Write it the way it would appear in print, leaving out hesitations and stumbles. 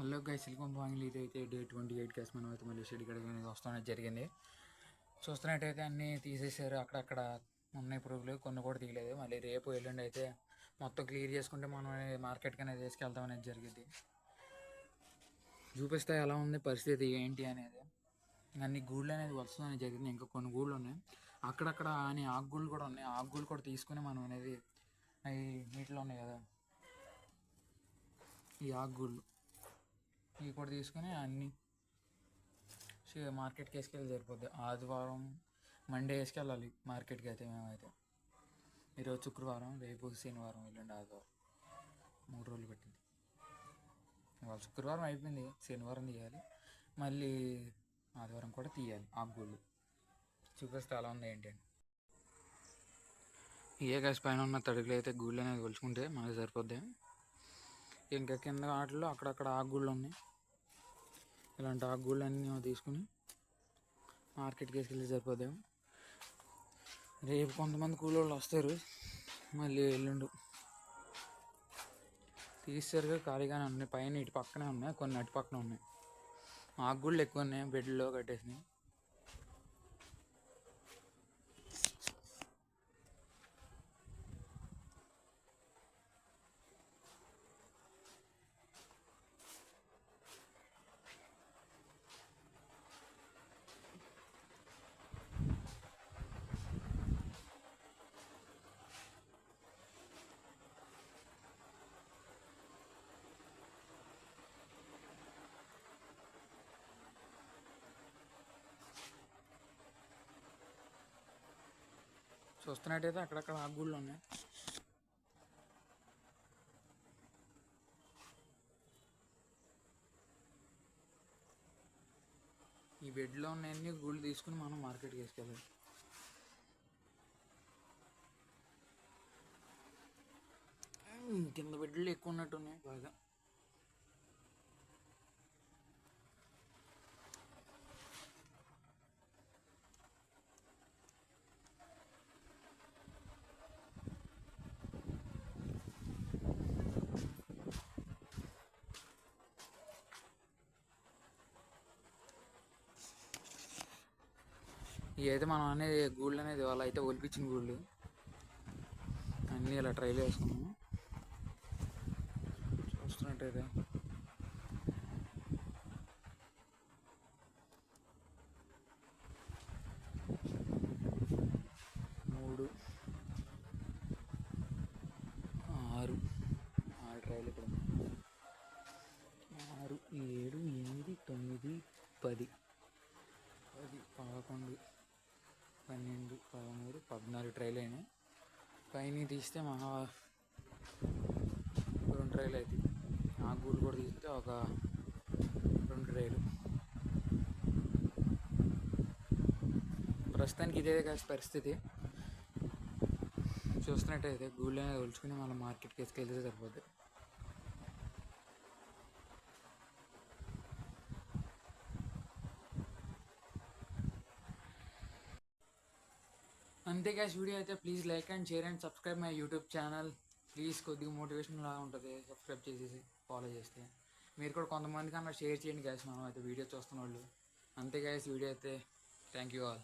Hello guys, welcome final. ఇదైతే day 28 guys. మనం అయితే మళ్ళీ షెడ్ కడిగి వస్తామనేది జరిగింది. చూస్తున్నట్టయితే అన్నీ తీసేసారు. అక్కడక్కడ ఉన్నాయి పురుగులు, కొన్ని కూడా తీయలేదు. మళ్ళీ రేపు ఎల్లుండి అయితే మొత్తం క్లియర్ చేసుకుంటే మనం మార్కెట్కి అనేది తీసుకెళ్తాం అనేది జరిగింది. చూపిస్తే ఎలా ఉంది పరిస్థితి ఏంటి అనేది. అన్ని గూళ్ళు అనేది వస్తుందని జరిగింది. ఇంకా కొన్ని గూళ్ళు ఉన్నాయి అక్కడక్కడ, అని ఆకుగూళ్ళు కూడా ఉన్నాయి. ఆకుగూళ్ళు కూడా తీసుకుని మనం అనేది అవి నీటిలో ఉన్నాయి కదా, ఈ ఆకుగూళ్ళు ఇవి కూడా తీసుకొని అన్నీ మార్కెట్కి వేసుకెళ్ళి సరిపోద్ది. ఆదివారం మండే వేసుకెళ్ళాలి మార్కెట్కి. అయితే మేమైతే ఈరోజు శుక్రవారం, రేపు శనివారం, ఎల్లుండి ఆదివారం, 3 రోజులు పెట్టింది. ఇవాళ శుక్రవారం అయిపోయింది, శనివారం తీయాలి, మళ్ళీ ఆదివారం కూడా తీయాలి. ఆకుగూళ్ళు చూపిస్తే అలా ఉంది ఏంటి అని. ఏ గైస్ పైన ఉన్న తడుగులు అయితే గూళ్ళు అనేది కొలుచుకుంటే మనకి సరిపోద్ది. ఇంకా కింద వాటిలో అక్కడక్కడ ఆకుగూళ్ళు ఉన్నాయి. ఇలాంటి ఆకుగూళ్ళు అన్నీ తీసుకుని మార్కెట్కి వేసుకెళ్ళి సరిపోతాం. రేపు కొంతమంది కూలోళ్ళు వస్తారు, మళ్ళీ ఎల్లుండి తీసేసరిగా ఖాళీగానే ఉన్నాయి. పైన ఇటు పక్కనే ఉన్నాయి, కొన్ని అటు పక్కన ఉన్నాయి. ఆకుగూళ్ళు ఎక్కువ ఉన్నాయి, బెడ్లో కట్టేసినాయి. చూస్తున్నట్టయితే అక్కడక్కడ ఆకుగూళ్ళు ఉన్నాయి. ఈ బెడ్లో ఉన్నాయన్నీ గూళ్ళు తీసుకుని మనం మార్కెట్కి వేసుకెళ్ళాలి. కింద బెడ్లు ఎక్కువ ఉన్నట్టున్నాయి బాగా. ఇవి అయితే మనం అనేది గూళ్ళు అనేది వాళ్ళు అయితే ఒలిపించిన గూళ్ళు అన్నీ ఇలా ట్రైల్ వేసుకున్నాము. చూస్తున్నట్టయితే 3, 6 ట్రైల్ ఇక్కడ 6, 7, 8, 9, 10, 11, 12, 13, 14 ట్రైలు అయినాయి. పైన తీస్తే మహా 2 ట్రైలు అవుతాయి. ఆ గూళ్ళు కూడా తీస్తే ఒక 2 ట్రైలు. ప్రస్తుతానికి ఇదే కాస్త పరిస్థితి. చూస్తున్నట్టయితే గూళ్ళు అనేది కొలుచుకుని మనం మార్కెట్కి వేసుకెళ్తే సరిపోద్ది. అంతే గాయ్స్, వీడియో అయితే please like and share and subscribe my YouTube channel. Please కొద్దిగా మోటివేషన్ లాగా ఉంటుంది సబ్స్క్రైబ్ చేసేసి ఫాలో చేస్తే. మీరు కూడా కొంతమంది కన్నా షేర్ చేయండి గాయ్స్, మనం అయితే వీడియో చూస్తున్న వాళ్ళు. అంతే గాయ్స్, వీడియో అయితే థ్యాంక్ యూ ఆల్.